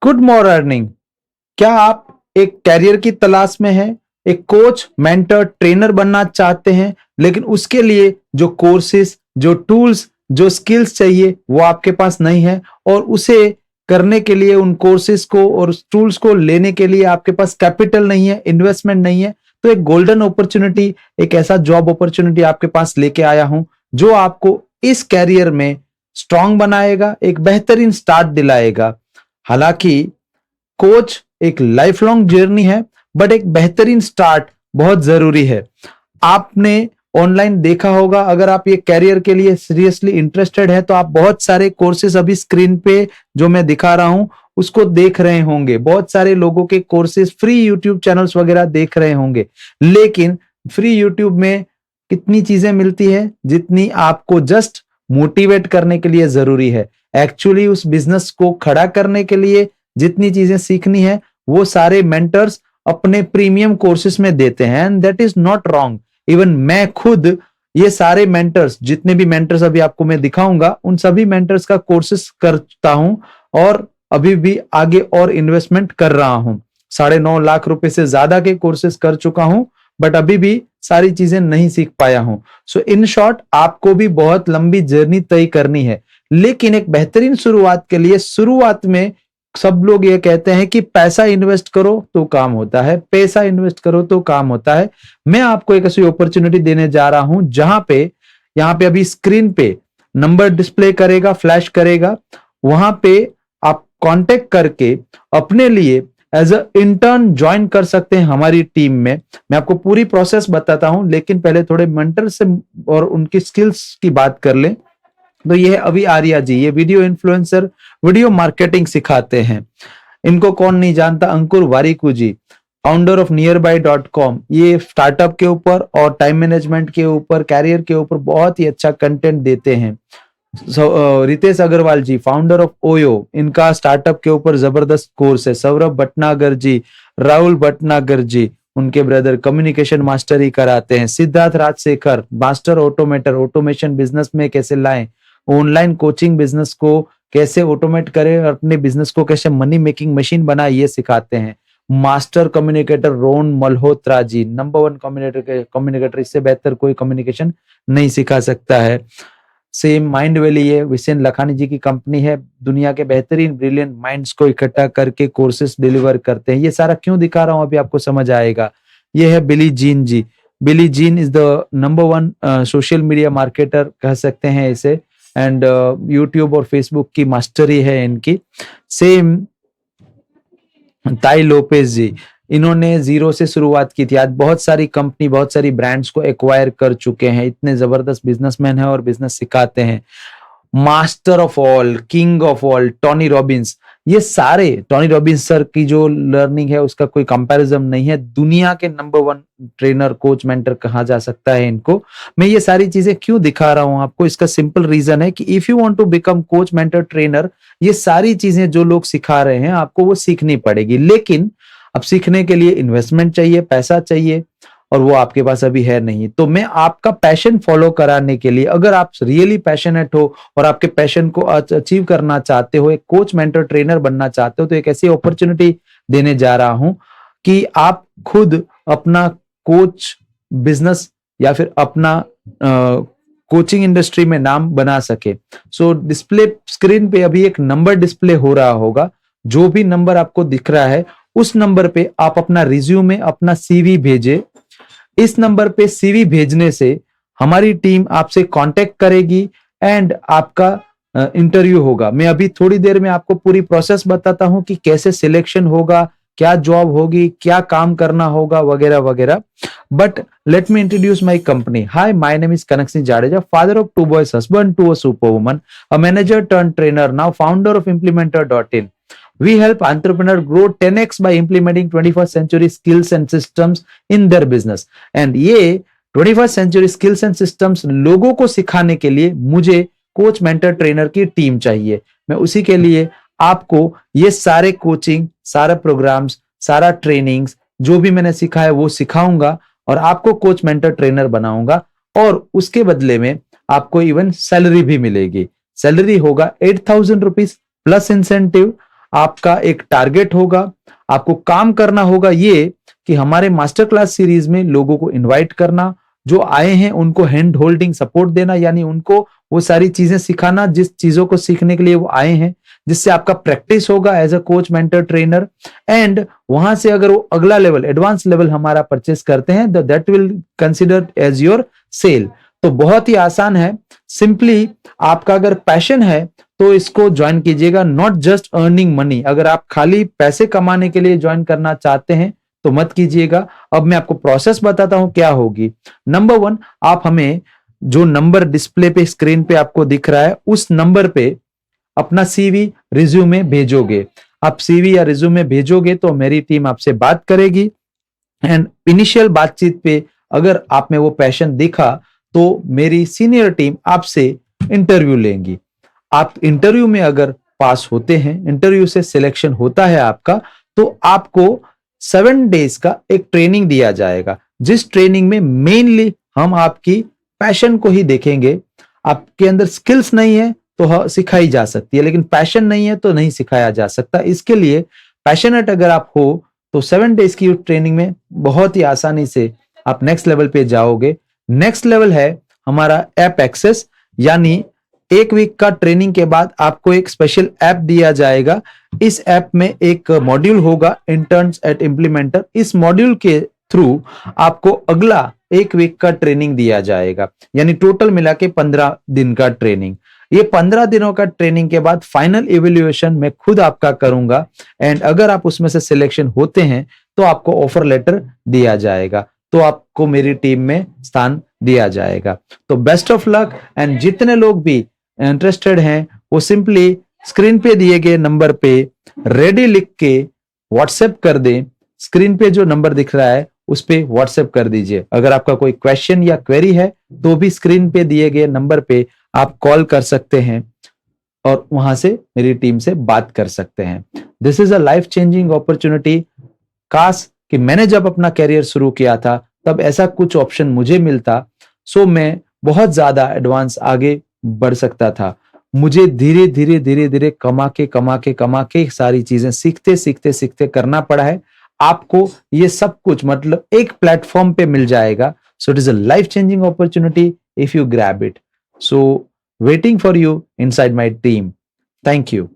Good morning. क्या आप एक कैरियर की तलाश में हैं, एक कोच, मेंटर, ट्रेनर बनना चाहते हैं, लेकिन उसके लिए जो कोर्सेज, जो टूल्स, जो स्किल्स चाहिए वो आपके पास नहीं है, और उसे करने के लिए उन कोर्सेज को और टूल्स को लेने के लिए आपके पास कैपिटल नहीं है, इन्वेस्टमेंट नहीं है, तो एक गोल्डन अपॉर्चुनिटी, एक ऐसा जॉब अपॉर्चुनिटी आपके पास लेके आया हूं जो आपको इस कैरियर में स्ट्रांग बनाएगा, एक बेहतरीन स्टार्ट दिलाएगा। हालांकि कोच एक लाइफ लॉन्ग जर्नी है, बट एक बेहतरीन स्टार्ट बहुत जरूरी है। आपने ऑनलाइन देखा होगा, अगर आप ये कैरियर के लिए सीरियसली इंटरेस्टेड है तो आप बहुत सारे कोर्सेज अभी स्क्रीन पे जो मैं दिखा रहा हूं उसको देख रहे होंगे। बहुत सारे लोगों के कोर्सेज, फ्री यूट्यूब चैनल्स वगैरह देख रहे होंगे, लेकिन फ्री यूट्यूब में कितनी चीजें मिलती है जितनी आपको जस्ट मोटिवेट करने के लिए जरूरी है। एक्चुअली उस बिजनेस को खड़ा करने के लिए जितनी चीजें सीखनी है वो सारे मेंटर्स अपने प्रीमियम कोर्सेज में देते हैं, and that is not wrong. Even मैं खुद ये सारे मेंटर्स, जितने भी मेंटर्स अभी आपको मैं दिखाऊंगा, उन सभी मेंटर्स का कोर्सेज करता हूं और अभी भी आगे और इन्वेस्टमेंट कर रहा हूं। 9.5 लाख रुपए से ज्यादा के कोर्सेज कर चुका हूं, बट अभी भी सारी चीजें नहीं सीख पाया हूं। सो इन शॉर्ट, आपको भी बहुत लंबी जर्नी तय करनी है, लेकिन एक बेहतरीन शुरुआत के लिए शुरुआत में सब लोग ये कहते हैं कि पैसा इन्वेस्ट करो तो काम होता है, पैसा इन्वेस्ट करो तो काम होता है। मैं आपको एक ऐसी अपॉर्चुनिटी देने जा रहा हूं जहां पे, यहां पे अभी स्क्रीन पे नंबर डिस्प्ले करेगा, फ्लैश करेगा, वहां पे आप कांटेक्ट करके अपने लिए एज अ इंटर्न ज्वाइन कर सकते हैं हमारी टीम में। मैं आपको पूरी प्रोसेस बताता हूं, लेकिन पहले थोड़े मेंटर से और उनकी स्किल्स की बात कर लें। तो ये है अभी आर्या जी, ये वीडियो इन्फ्लुएंसर, वीडियो मार्केटिंग सिखाते हैं। इनको कौन नहीं जानता, अंकुर वारिकू जी, फाउंडर ऑफ nearby.com। ये स्टार्टअप के ऊपर और टाइम मैनेजमेंट के ऊपर, कैरियर के ऊपर बहुत ही अच्छा कंटेंट देते हैं। रितेश अग्रवाल जी, फाउंडर ऑफ ओयो, इनका स्टार्टअप के ऊपर जबरदस्त कोर्स है। सौरभ भटनागर जी, राहुल भटनागर जी, उनके ब्रदर कम्युनिकेशन मास्टर ही कराते हैं। Siddharth Rajshekhar, master automator, automation business में कैसे लाएं, ऑनलाइन कोचिंग बिजनेस को कैसे ऑटोमेट करें और अपने बिजनेस को कैसे मनी मेकिंग मशीन बनाए, ये सिखाते हैं। Master communicator Rohan Malhotra ji, number 1 communicator, इससे बेहतर कोई कम्युनिकेशन नहीं सिखा सकता है। सेम माइंड वैली, ये विसेन लखानी जी की कंपनी है, दुनिया के बेहतरीन ब्रिलियंट माइंड्स को इकट्ठा करके कोर्सेस डिलीवर करते हैं। ये सारा क्यों दिखा रहा हूं अभी आपको समझ आएगा। ये है Billy Gene ji, Billy Gene is the number 1 social media marketer कह सकते हैं इसे, एंड यूट्यूब और फेसबुक की मास्टरी है इनकी। सेम ताई लोपेज जी, इन्होंने जीरो से शुरुआत की थी, आज बहुत सारी कंपनी, बहुत सारी ब्रांड्स को एक्वायर कर चुके हैं। इतने जबरदस्त बिजनेसमैन हैं और बिजनेस सिखाते हैं। Master of all, king of all, Tony Robbins, ये सारे, टोनी रॉबिन्स सर की जो लर्निंग है उसका कोई कंपैरिजन नहीं है। दुनिया के नंबर 1 ट्रेनर, कोच, मेंटर कहा जा सकता है इनको। मैं ये सारी चीजें क्यों दिखा रहा हूं आपको, इसका सिंपल रीजन है कि if you want to become coach, mentor, trainer, ये सारी चीजें जो लोग सिखा रहे हैं आपको वो सीखनी पड़ेगी, लेकिन अब सीखने के लिए इन्वेस्टमेंट चाहिए, पैसा चाहिए, और वो आपके पास अभी है नहीं। तो मैं आपका पैशन फॉलो कराने के लिए, अगर आप रियली पैशनेट हो और आपके पैशन को अचीव करना चाहते हो, एक कोच, मेंटर, ट्रेनर बनना चाहते हो, तो एक ऐसी अपॉर्चुनिटी देने जा रहा हूं कि आप खुद अपना कोच बिजनेस या फिर अपना कोचिंग इंडस्ट्री में नाम बना सके। सो डिस्प्ले स्क्रीन पे अभी एक नंबर डिस्प्ले हो रहा होगा, जो भी नंबर आपको दिख रहा है उस नंबर पे आप अपना रिज्यूमे, अपना सीवी भेजे। इस नंबर पे सीवी भेजने से हमारी टीम आपसे कांटेक्ट करेगी एंड आपका इंटरव्यू होगा। मैं अभी थोड़ी देर में आपको पूरी प्रोसेस बताता हूं कि कैसे सिलेक्शन होगा, क्या जॉब होगी, क्या काम करना होगा, वगैरह वगैरह। But let me introduce my company. Hi, my name is Kanak Singh Jadeja, father of 2 boys, husband to a superwoman, a manager turned trainer, now founder of implementer.in. We help entrepreneurs grow 10x by implementing 21st century skills and systems in their business. And ये 21st century skills and systems लोगों को सिखाने के लिए मुझे coach, mentor, trainer की team चाहिए। मैं उसी के लिए आपको ये सारे कोचिंग, सारे प्रोग्राम्स, सारा ट्रेनिंग्स जो भी मैंने सीखा है वो सिखाऊंगा और आपको कोच, मेंटर, ट्रेनर बनाऊंगा, और उसके बदले में आपको इवन सैलरी भी मिलेगी। सैलरी होगा 8,000 रुपीज प्लस इंसेंटिव। आपका एक टारगेट होगा, आपको काम करना होगा ये कि हमारे मास्टर क्लास सीरीज में लोगों को इनवाइट करना, जो आए हैं उनको हैंड होल्डिंग सपोर्ट देना, यानी उनको वो सारी चीजें सिखाना जिस चीजों को सीखने के लिए वो आए हैं, जिससे आपका प्रैक्टिस होगा as a coach mentor trainer. And वहां से अगर वो अगला लेवल एडवांस लेवल हमारा परचेस करते हैं तो that will consider as your sale. तो बहुत ही आसान है, सिंपली आपका अगर पैशन है तो इसको ज्वाइन कीजिएगा, नॉट जस्ट अर्निंग मनी। अगर आप खाली पैसे कमाने के लिए ज्वाइन करना चाहते हैं तो मत कीजिएगा। अब मैं आपको प्रोसेस बताता हूं क्या होगी। नंबर 1, आप हमें जो नंबर डिस्प्ले पे स्क्रीन पे आपको दिख रहा है उस नंबर पे अपना सीवी रिज्यूमे भेजोगे। आप सीवी या रिज्यूमे भेजोगे तो मेरी टीम आपसे बात करेगी एंड इनिशियल बातचीत पे अगर आप में वो पैशन दिखा तो मेरी सीनियर टीम आपसे इंटरव्यू लेंगी। आप इंटरव्यू में अगर पास होते हैं, इंटरव्यू से सिलेक्शन होता है आपका, तो आपको 7 डेज का एक ट्रेनिंग दिया जाएगा, जिस ट्रेनिंग में मेनली हम आपकी पैशन को ही देखेंगे। आपके अंदर स्किल्स नहीं है तो सिखाई जा सकती है, लेकिन पैशन नहीं है तो नहीं सिखाया जा सकता। इसके लिए पैशनेट अगर आप हो तो 7 डेज की ट्रेनिंग में बहुत ही आसानी से आप नेक्स्ट लेवल पे जाओगे। नेक्स्ट लेवल है हमारा ऐप एक्सेस, यानी 1 वीक का ट्रेनिंग के बाद आपको एक स्पेशल ऐप दिया जाएगा। इस ऐप में एक मॉड्यूल होगा इंटर्न्स एट इम्प्लीमेंटर। इस मॉड्यूल के थ्रू आपको अगला 1 वीक का ट्रेनिंग दिया जाएगा, यानी टोटल मिला के 15 दिन का ट्रेनिंग। ये 15 दिनों का ट्रेनिंग के बाद फाइनल इवैल्यूएशन मैं खुद आपका करूंगा एंड अगर आप उसमें से सिलेक्शन होते हैं तो आपको ऑफर लेटर दिया जाएगा, तो आपको मेरी टीम में स्थान दिया जाएगा। तो बेस्ट ऑफ लक एंड जितने लोग भी इंटरेस्टेड हैं वो सिंपली स्क्रीन पे दिए गए नंबर पे रेडी लिख के व्हाट्सएप कर दें। स्क्रीन पे जो नंबर दिख रहा है उस पे व्हाट्सएप कर दीजिए। अगर आपका कोई क्वेश्चन या क्वेरी है तो भी स्क्रीन पे दिए गए नंबर पे आप कॉल कर सकते हैं और वहां से मेरी टीम से बात कर सकते हैं। This is a life changing opportunity. काश कि मैंने जब अपना कैरियर शुरू किया था तब ऐसा कुछ ऑप्शन मुझे मिलता, सो मैं बहुत ज्यादा एडवांस आगे बढ़ सकता था। मुझे धीरे धीरे धीरे धीरे कमा के सारी चीजें सीखते सीखते सीखते करना पड़ा है। आपको ये सब कुछ मतलब एक प्लेटफॉर्म पे मिल जाएगा। So it is a life changing opportunity if you grab it. So waiting for you inside my team. Thank you.